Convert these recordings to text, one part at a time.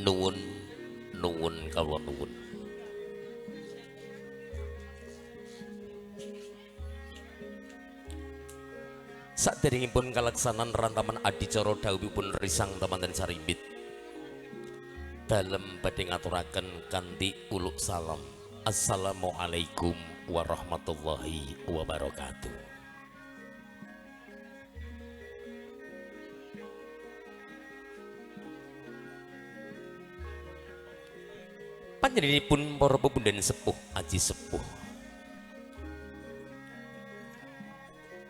nuwun nuwun kawula nuwun. Saderengipun kalaksanan rantaman adicara dawuhipun risang temanten sarimbit dalem badhe ngaturaken kanthi uluk salam. Assalamualaikum warahmatullahi wabarakatuh. Panjenenganipun para pepundhen sepuh aji sepuh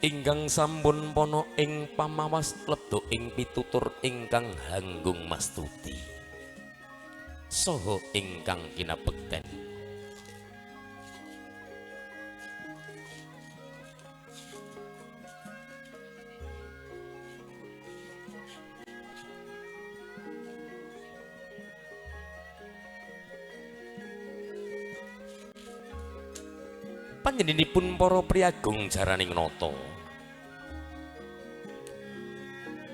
ingkang sampun pono ing pamawas lebda ing pitutur ingkang hanggung mastuti saha ingkang kinabekten. Panjenenganipun para priyagung jaraning nata,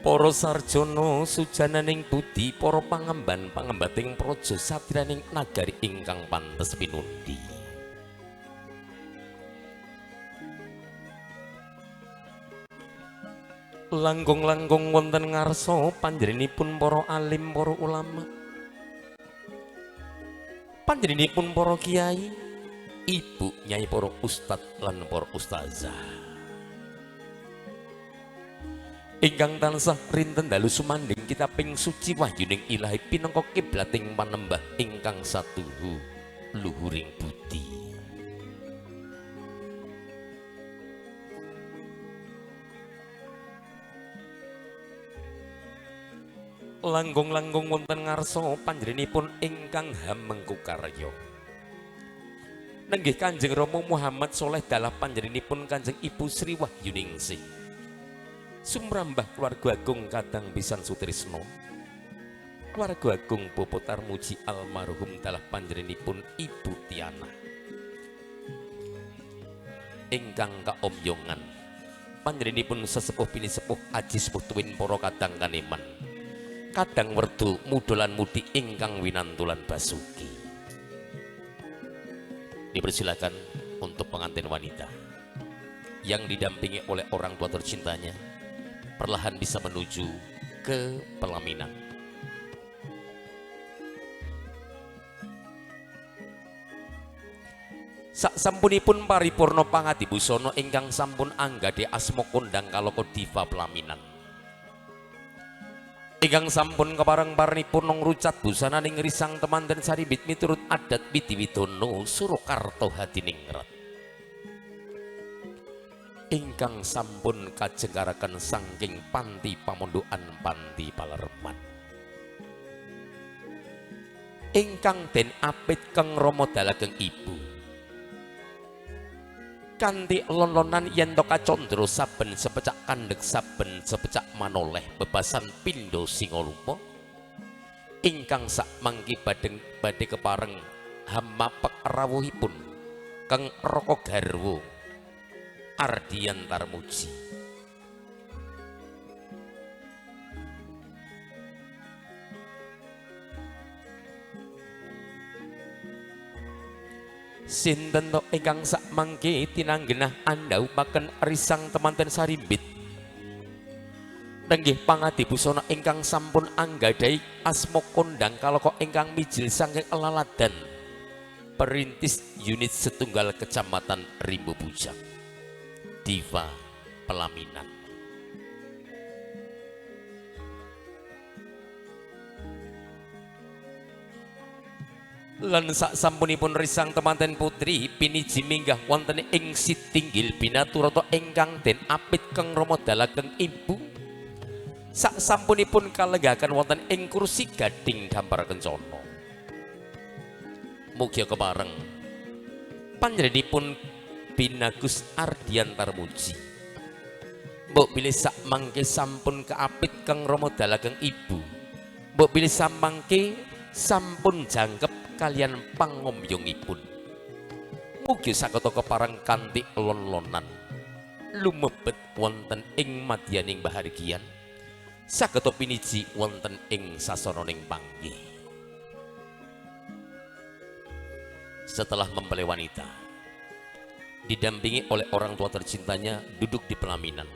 para sarjana sujananing budi, para pangemban-pangembating praja satiraning nagari ingkang pantes pinundi. Langkung-langkung wonten ngarsa panjenenganipun para alim, para ulama, panjenenganipun para kiai, ibu nyai para ustad lan para ustazah ingkang tansah rinten dalu sumanding kitabing suci wahyuning Ilahi pinangka kiblating panembah ingkang satuhu luhuring budi. Langkung-langkung wonten ngarsa panjenenganipun ingkang hamengku karya nenggih Kanjeng Rama Muhammad Sholeh dalah panjenenganipun Kanjeng Ibu Sri Wahyuningsih sumrambah keluarga agung kadang pisan sutrisno, keluarga agung Bopo Tarmuji almarhum dalah panjenenganipun Ibu Tiana ingkang kaomyongan panjenenganipun sesepuh bini sepuh aji sepuh tuwin para kadang kaneman kadang werdu mudolan mudi ingkang winantulan basuki. Dipersilakan untuk pengantin wanita yang didampingi oleh orang tua tercintanya perlahan bisa menuju ke pelaminan. Saksampunipun paripurna pangadibusana ingkang sampun anggade asma kondang kalaka diva pelaminan ingkang sampun kepareng-parenipun ngrucat busananing risang temanten sarimbit miturut adat Widiwidana Surakarta hadiningrat ingkang sampun kajengkaraken saking panti pamondokan panti Palerman ingkang den apit keng Rama dalageng ibu kanthi lon-lonan yen to kacandra saben sepecak kandhek saben sepecak manoleh bebasan pindha singalupa ingkang sak mangki badhe kepareng hamapek rawuhipun keng Raka Garwa Ardian Tarmuji. Sinten to ingkang sak mangke tinanggenah andhaupaken risang temanten sarimbit nenggih pangadibusana ingkang sampun anggadhahi asma kondang kalaka ingkang mijil saking laladan perintis unit setunggal kecamatan Rimbo Bujang diva pelaminan. Lan sak sampunipun risang temanten putri piniji minggah wonten ing Sitinggil Binaturata ingkang den apit keng Rama dalageng ibu sak sampunipun kalenggakan wonten ing kursi gading dampar kencana mugia kepareng panjenenganipun Binagus Ardian Tarmuji mbok bilih sak mangke sampun kaapit keng Rama dalageng ibu mbok bilih samangke sampun jangkep kalian pangomyongipun mugi sakata kepareng kanthi lon-lonan lumebet wonten ing madyaning bahargian sageta piniji wonten ing sasananing panggih. setelah mempelai wanita, didampingi oleh orang tua tercintanya duduk di pelaminan.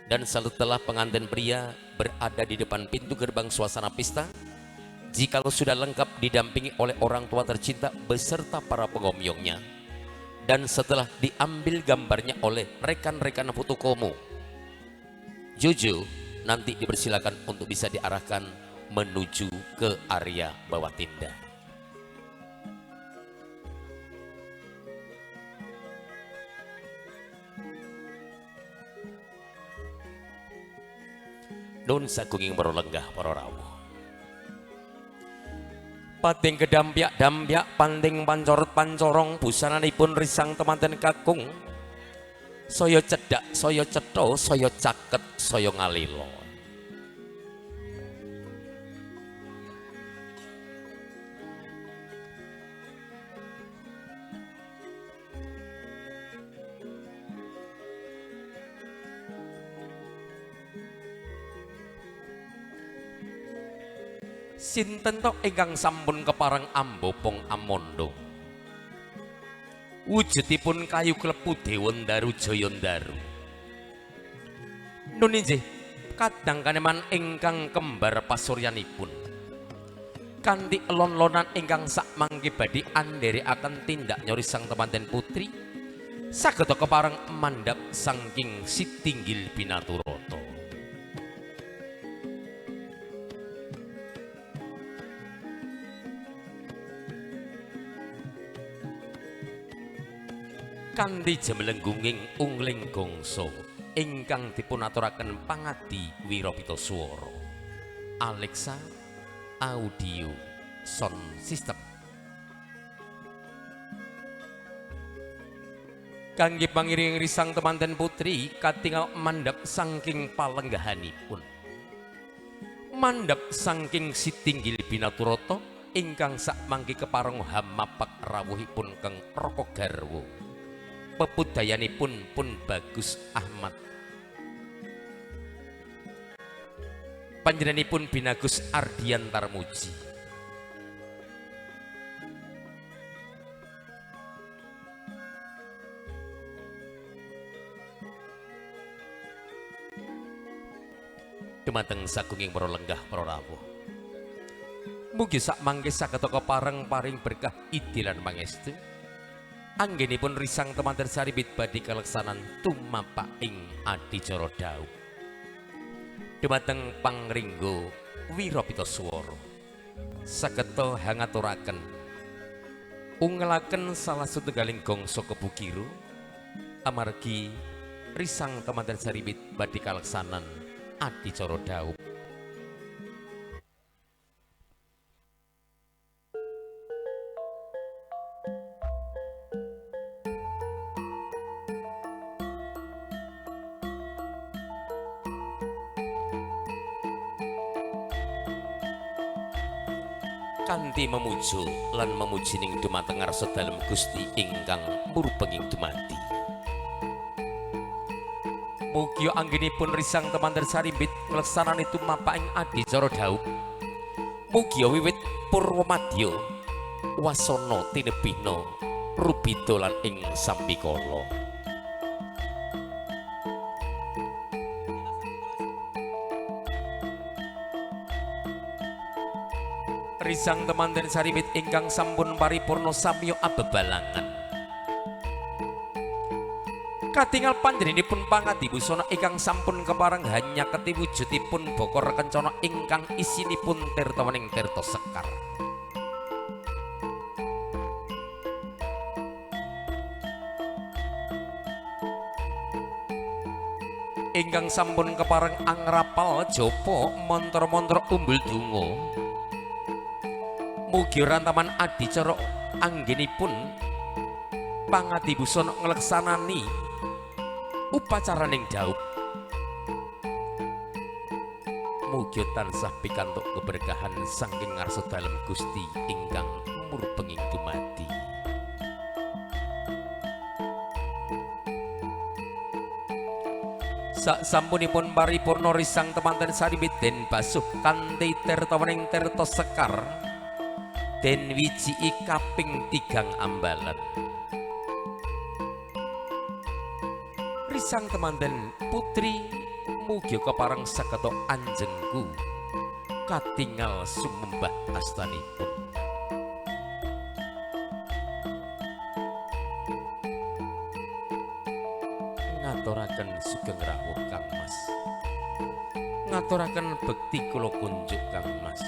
Dan setelah pengantin pria berada di depan pintu gerbang suasana pesta, jikalau sudah lengkap didampingi oleh orang tua tercinta beserta para pengomyongnya, dan setelah diambil gambarnya oleh rekan-rekan fotokomu, Jojo nanti dipersilakan untuk bisa diarahkan menuju ke area bawah tenda. Nun sagunging para lenggah para rawuh. Pating kedampyak-dampyak panting pancorot-pancorong busananipun risang temanten kakung. Saya cedak, saya cetha, saya caket, saya ngalila. Sinten to ingkang sampun kepareng ambopong amondo, wujudipun kayu klepu Dewandaru Jayandaru. Nun inggih kadang kaneman ingkang kembar pasuryanipun, kanthi elon-lonan ingkang sak mangke badhe andherekaken tindak nyori sang temanten putri saged kepareng mandhap saking Sitinggil Binaturata. Kanthi jemelenggunging ungling gongso ingkang dipunaturaken pangadi Wirapitaswara, Alexa Audio Sound System. Kangge pangiring risang temanten putri katingal mandhap saking palenggahanipun, mandhap saking Sitinggil Binaturata ingkang sak mangke kepareng hamapak rawuhipun Kang Raka Garwa, pepudayanipun pun Bagus Ahmad, panjenenganipun Binagus Ardian Tarmuji. Dumateng sagunging para lenggah para rawuh, mugi sak mangke saged kepareng paring berkah idilan pangestu anggenipun risang temanten saribit badhe kaleksanan tumapak ing adicara daup. Dumateng pangringgo Wirapitaswara saged hangaturaken ungelaken salah setunggaling gongso kebukiru amargi risang temanten saribit badhe kaleksanan adicara daup. Kanthi memuju lan memujining dumateng ngarsa dalem Gusti ingkang murbenging dumadi. Mugi anggenipun risang temanten sarimbit ngleksanani tumapaking adicara daup. Mugi wiwit purwamadya wasana tinebihna rubida lan ing sambikala. Risang temanten saribit ingkang sampun paripurna samya abebalangan, katingal panjenenganipun pangadi busana ingkang sampun kepareng hanyaketi wujudipun bokor kencana ingkang isinipun tirtawaning tirta sekar. Ingkang sampun kepareng angrapal japa mantra-mantra umbul donga. Mugi rantaman adicara anggenipun pangadi busana ngleksanani upacaraning daup. Mugi tansah pikantuk keberkahan saking ngarsa dalem Gusti ingkang murbenging dumadi. Sasampunipun paripurna risang temanten saribit den basuh kanthi tirtawaning tirta sekar, den wiji kaping 3 ambalan. Risang temanten putri mugi kepareng saketa anjengku katingal sumembah astanipun. Ngaturaken sugeng rawuh Kang Mas. Ngaturaken bekti kula kunjuk Kang Mas.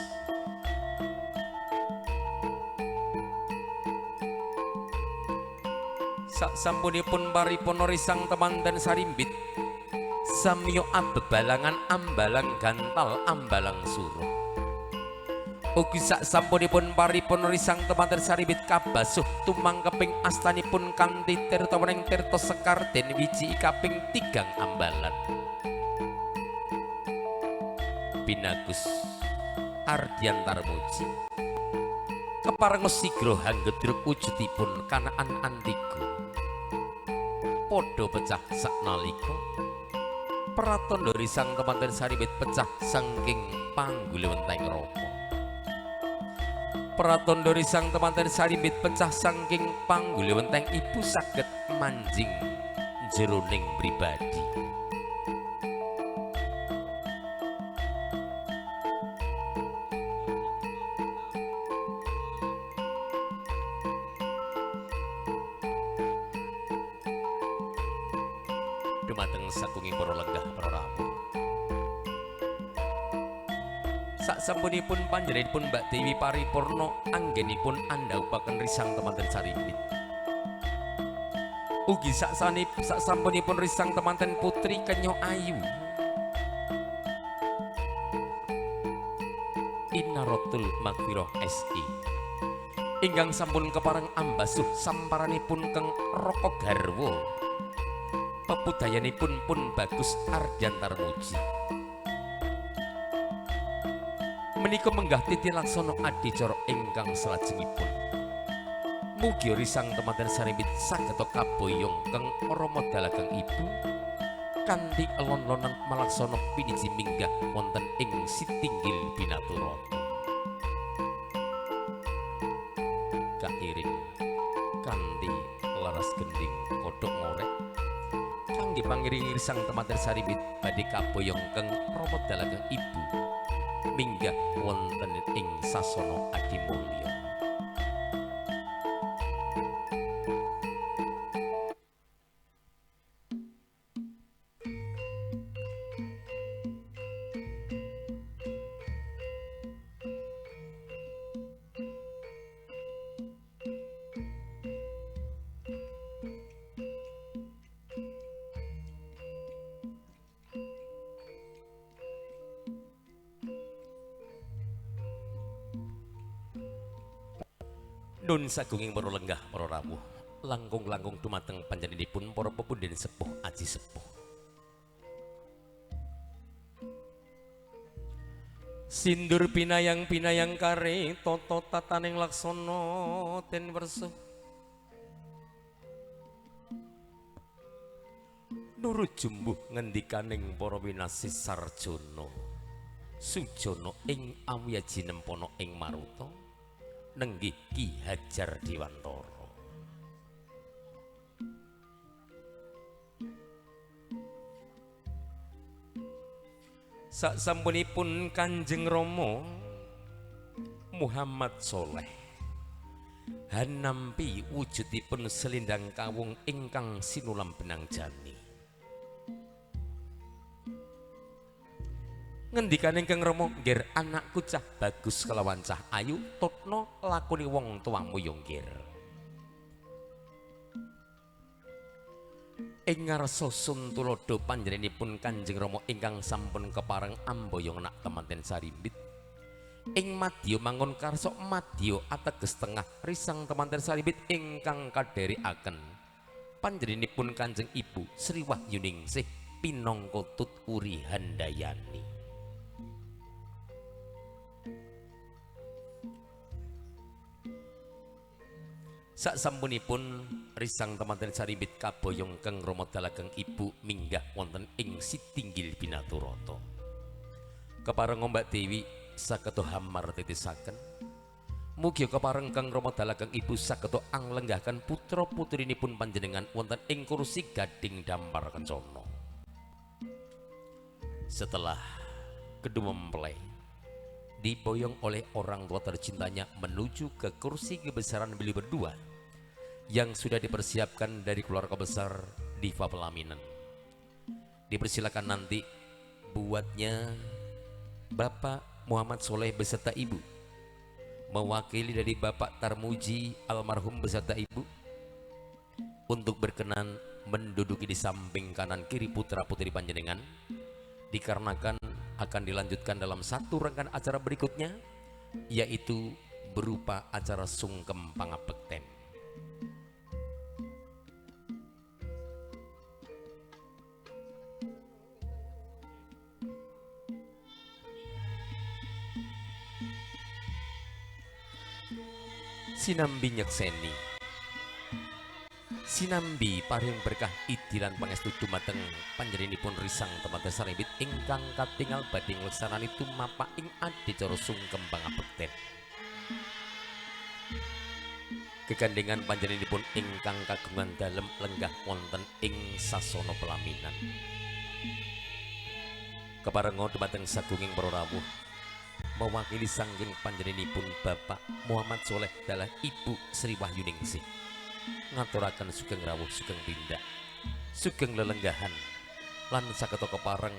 Saksampunipun paripurna risang temanten sarimbit samya abebalangan ambalang gantal ambalang suruh. Ugi saksampunipun paripurna risang temanten sarimbit kabasuh tumangkeping astanipun kanthi tirta wening tirta sekar den wiji kaping 3 ambalan. Binagus Ardiantar Muji kepareng sigra hanggedruk wujudipun kanaan antiku padha pecah saknalika pratandha risang temanten sarimbit pecah saking panggulewenteng rama. Pratandha risang temanten sarimbit pecah saking panggulewenteng ibu saged manjing jeroning pribadi. Dumateng sakunging para lenggah para rawuh. Saksampunipun panjenenganipun Mbak Dewi paripurna anggenipun andhaupaken risang temanten sarimbit. Ugi saksampunipun risang temanten putri kenya ayu Inaratul Magfirah SI ingkang sampun kepareng ambasuh samparanipun Keng Raka Garwa pepudayanipun pun Bagus Ardiantar Muji. Menika menggah titi laksana adicara ingkang salajengipun. Mugi risang temanten sarimbit sageta kaboyong Keng Rama Dalageng Ibu kanthi elon-elonan malaksana piniji minggah wonten ing Sitinggil Binaturata. Kairing kanthi laras gending kodhok ngorek kangge pangiringi risang temanten sarimbit badhe kaboyong Keng Rama Dalageng Ibu minggah wonten ing sasana adimulya. Nun sagunging para lenggah para rawuh langkung-langkung dumateng panjenenganipun para pepundhen sepuh aji sepuh. Sindur pinayang-pinayang kare tata tataning laksana ten wersa. Nurut jumbuh ngendikaning para winasih sarjana. Sujana ing awiyaji nempana ing maruta. Nenggih Ki Hajar Dewantara. Saksampunipun Kanjeng Rama Muhammad Soleh hanampi wujudipun selindang kawung ingkang sinulam benang jani. Ngendikaning Kang Rama, "Nggir anakku cah bagus kelawan cah ayu, tutna lakune wong tuamu yo nggir." Ing ngarsa Suntulada panjenenganipun Kanjeng Rama ingkang sampun kepareng amboyong anak temanten sarimbit. Ing madya mangun karsa madya ateges tengah risang temanten sarimbit ingkang kadherekaken panjenenganipun Kanjeng Ibu Sri Wahyuningsih pinangka Tut Uri Handayani. Saksampunipun risang temanten sarimbit kaboyong Keng Rama Dalageng Ibu minggah wonten ing Sitinggil Binaturata. Kepareng Mbak Dewi saged hamar titisaken Mugi kepareng Kang Rama dalageng Ibu saged anglenggahaken putra putrinipun panjenengan wonten ing kursi gading dampar kencana. Setelah kedua mempelai diboyong oleh orang tua tercintanya menuju ke kursi kebesaran beliau berdua yang sudah dipersiapkan dari keluarga besar Diva Pelaminan. Dipersilakan nanti buatnya Bapak Muhammad Soleh beserta Ibu, mewakili dari Bapak Tarmuji almarhum beserta Ibu, untuk berkenan menduduki di samping kanan kiri putra putri panjenengan, dikarenakan akan dilanjutkan dalam satu rangkaian acara berikutnya, yaitu berupa acara sungkem pangabekten. Sinambi nyekseni, sinambi paring berkah idilan pangestu dumateng panjenenganipun risang temanten sarembit ingkang katingal badhe ngleksanani tumapak ing adicara sungkem pangabekten. Kegandengan panjenenganipun ingkang kagungan dalem lenggah wonten ing sasana pelaminan. Keparenga dumateng sagunging para rawuh mewakili sanggeng panjenenganipun Bapak Muhammad Soleh dalah Ibu Sri Wahyuningsih ngaturaken sugeng rawuh sugeng tindak sugeng lelenggahan lan saged kepareng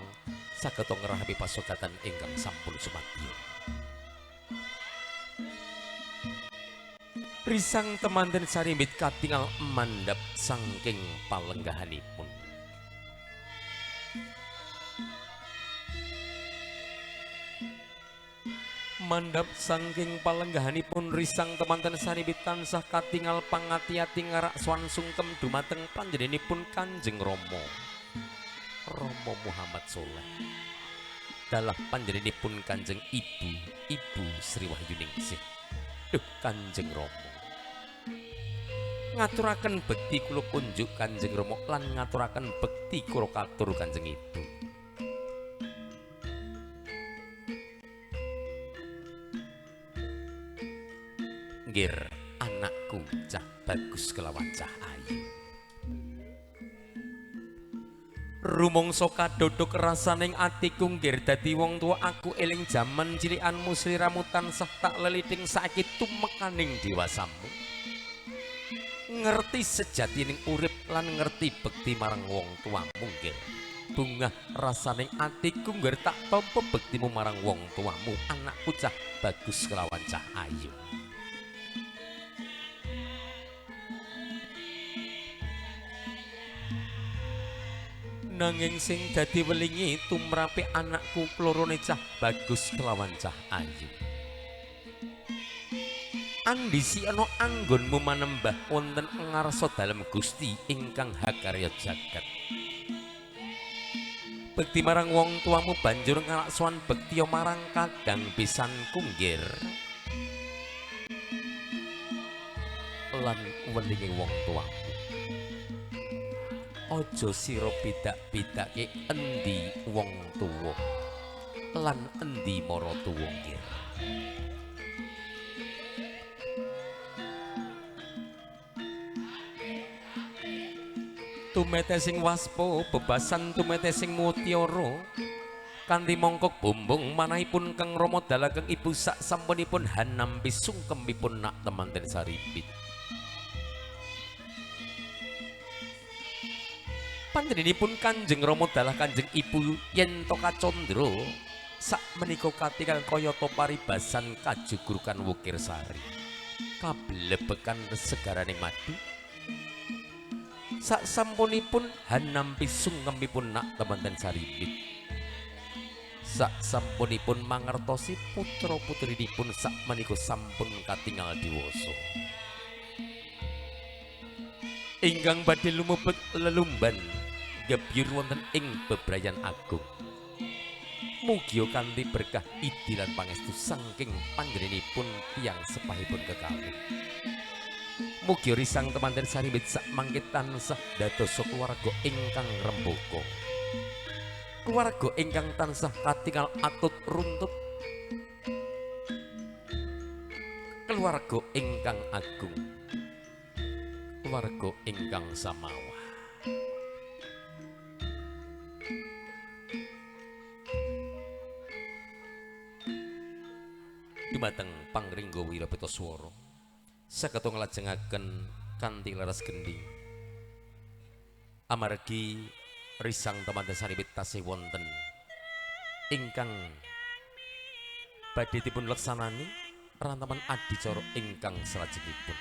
saged ngrahapi pasogatan ingkang sampun sumadya. Risang temanten sarimbit katingal mandhap saking palenggahanipun. Mandhap saking palenggahanipun risang temanten saribit tansah katingal pangati-ati ngarak swan sungkem dumateng panjenenganipun Kanjeng Rama Muhammad Soleh dalah panjenenganipun Kanjeng Ibu Sri Wahyuningsih. Duh Kanjeng Rama, ngaturaken bekti kula kunjuk Kanjeng Rama lan ngaturaken bekti kula katur Kanjeng Ibu. Nggir anakku cah bagus kelawan cah ayu. Rumangsa kadodok rasaning atiku nggir dadi wong tuwa aku eling jaman cilikanmu sliramu tansah tak leliting saiki tumekaning dewasamu. Ngerti sejatining urip lan ngerti bekti marang wong tuamu nggir. Bungah rasaning atiku nggir tak tampa bektimu marang wong tuamu anakku cah bagus kelawan cah ayu. Nanging sing dadi welingi tumrape anakku klorone cah bagus kelawan cah ayu. Andisi ana anggonmu manembah wonten ngarsa dalem Gusti ingkang hakarya jagat. Bekti marang wong tuamu banjur ngalaksoan bekti marang kadang pisan kunggir lan welingi wong tuamu. Ojo sira bidak-bidake endi wong tuwa lan endi mara tuwa nggih. Tumete sing waspa bebasan tumete sing mutiara kanthi mongkok bumbung manahipun Kang Rama dalageng Ibu sak sampunipun hanampi sungkemipun nak temanten saribit. Panjenenganipun Kanjeng Rama dalah Kanjeng Ibu yen to kacandra sak menika katingal kayata paribasan kajugurukan wukir sari kablebekan segaraning madu. Sak sampunipun hanampi sungkemipun nak temanten saribit, sak sampunipun mangertosi putra putrinipun sak menika sampun katingal dewasa ingkang badhe lumebet lelumban gebyur wonten ing bebrayan agung. Mugi kanthi berkah idilan pangestu saking panjenenganipun tiyang sepahipun kekalih. Mugi risang temanten saribit sak mangke tansah dadosa keluarga ingkang rembaka. Keluarga ingkang tansah katingal atut runtut. keluarga ingkang agung, keluarga ingkang samawa. Dumateng Pangringga Wirapetoswara saged nglajengaken kanthi leres gending amargi risang temanten sanibit tasih wonten ingkang badhe dipun leksanani rantaman adicara ingkang salajengipun.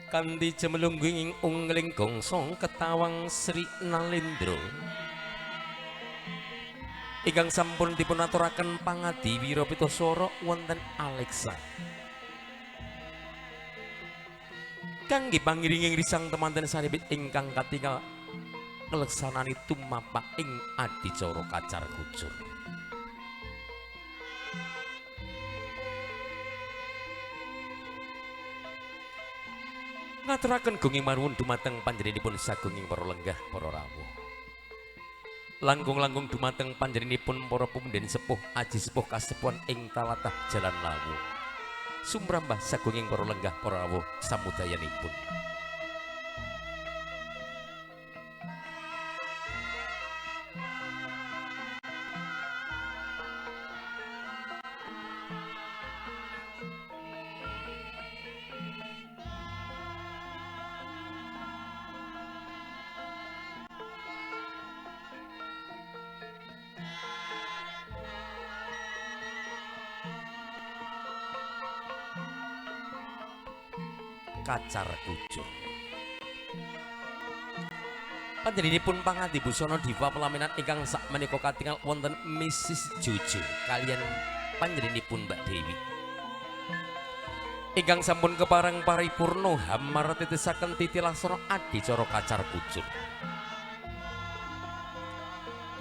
Kanthi jemelungging ungling gongso ketawang Sri Nalendra ingkang sampun dipun aturaken pangadi Wirapetoswara wonten Aleksa kangge pangiringing risang temanten sanibit ingkang katingal ngleksanani tumapak ing adicara kacar kucur. Ngaturaken gunging manuwun dumateng panjenenganipun sagunging para lenggah para rawuh. Langkung-langkung dumateng panjenenganipun para pundhen sepuh aji sepuh kasepuhan ing talatah Jalan Lawu. Sumrambah sagunging para lenggah para rawuh samudayanipun. Kacar kucur. Panjenenganipun pangadi busana diva pelaminan ingkang sakmenika katingal wonten Mrs. Jojo kaliyan panjenenganipun Mbak Dewi. Ingkang sampun kepareng paripurna hamartetesaken titi laksana adicara kacar kucur.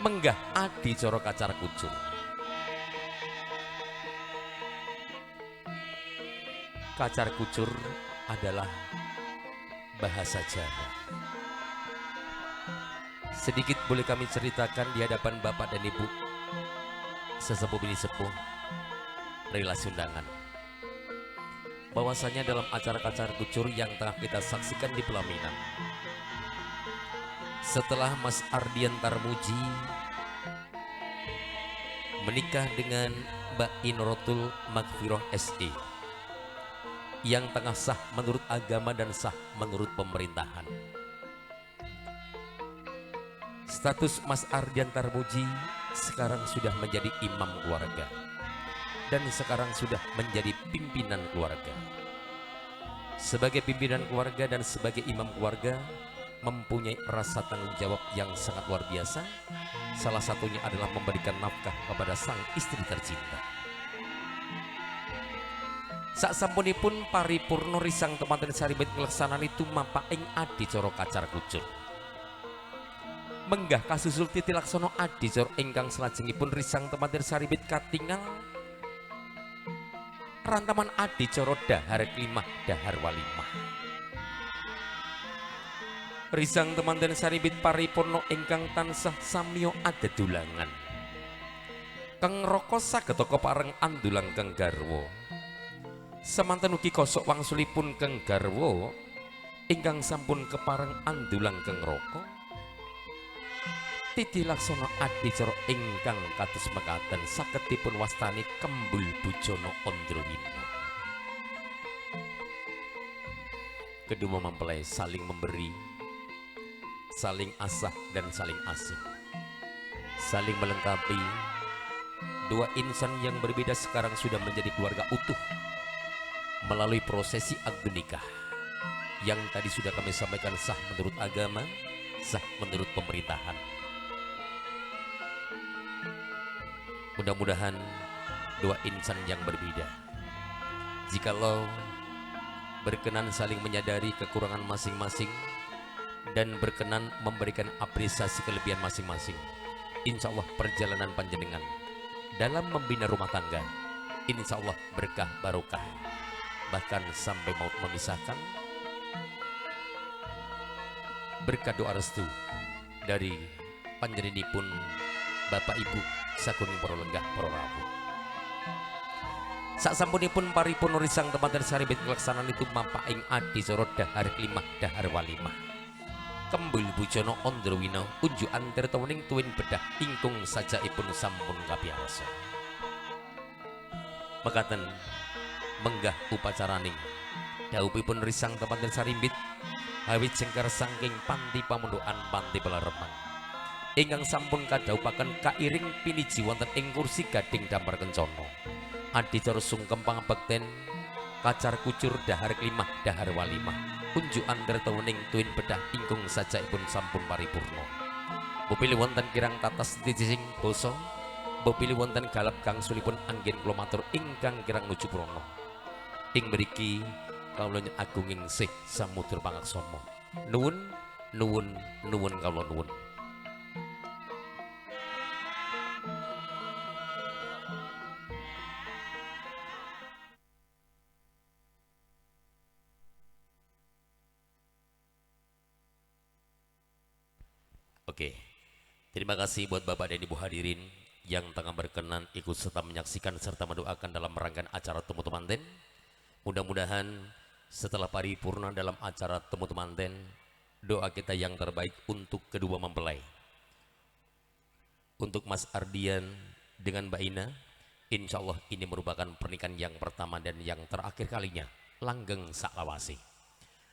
Menggah adicara kacar kucur. Kacar kucur adalah bahasa Jawa. Sedikit boleh kami ceritakan di hadapan Bapak dan Ibu sesepuh bini sepuh relasi undangan, bahwasanya dalam acara kacar kucur yang tengah kita saksikan di pelaminan, setelah Mas Ardian Tarmuji menikah dengan Mbak Inorotul Magfiroh SE yang tengah sah menurut agama dan sah menurut pemerintahan. Status Mas Ardian Tarmuji sekarang sudah menjadi imam keluarga dan sekarang sudah menjadi pimpinan keluarga. Sebagai pimpinan keluarga dan sebagai imam keluarga mempunyai rasa tanggung jawab yang sangat luar biasa. Salah satunya adalah memberikan nafkah kepada sang istri tercinta. Saksampunipun paripurna risang temanten saribet ngleksanani tumapak ing adicara kacar kucur. Menggah kasusul titi laksana adicara ingkang salajengipun risang temanten saribet katingal rantaman adicara dahar klimah dahar walimah. Risang temanten saribet paripurna ingkang tansah samya adedulangan. Kang raka saged kepareng andulang kang garwa. Semanten ugi kosok wangsulipun keng garwa ingkang sampun kepareng andulang keng raka. Titi laksana adicara ingkang kados mekaten saged dipun wastani Kembul Bujana Andrawina. Kedua mempelai saling memberi, saling asah dan saling asuh, saling melengkapi. Dua insan yang berbeda sekarang sudah menjadi keluarga utuh melalui prosesi akad nikah yang tadi sudah kami sampaikan sah menurut agama, sah menurut pemerintahan. Mudah-mudahan dua insan yang berbeda Jikalau berkenan saling menyadari kekurangan masing-masing dan berkenan memberikan apresiasi kelebihan masing-masing, insya Allah perjalanan panjenengan dalam membina rumah tangga insya Allah berkah barokah, bahkan sampai maut memisahkan. Berkat doa restu dari panjenenganipun Bapak Ibu sakuning para lenggah para rawuh. Saksampunipun paripurna risang temanten saribit kelaksanaan itu mapak ing adi soro dahar kelimah dahar walimah. Kembul bujono ondrowina unjuk antirta wening tuwin bedah ingkung sajaipun sampun kapiarsa. Mekaten menggah upacaraning dawuhipun risang temanten saribit awit jengkar saking panti pamundukan panti pelaremang ingkang sampun kadhawuhaken kairing piniji wonten ing kursi gading damar kencana adicara sungkem pangabekten kacar kucur dahar kelimah dahar walimah unjuk antarta wening tuwin bedah ingkung sajaipun sampun paripurna. Bupilih wonten kirang tatas tijing basa, bupilih wonten galap gangsulipun anggen kula matur ingkang kirang nuju prana. Ing mriki kawula agunging sih samudra pangaksama. Nuwun nuwun nuwun kawula nuwun. Oke, terima kasih buat Bapak dan Ibu hadirin yang tengah berkenan ikut serta menyaksikan serta mendoakan dalam rangkaian acara Temu Temanten. Mudah-mudahan setelah paripurna dalam acara Temu Temanten, doa kita yang terbaik untuk kedua mempelai. Untuk Mas Ardian dengan Mbak Ina, insya Allah ini merupakan pernikahan yang pertama dan yang terakhir kalinya, langgeng saklawase.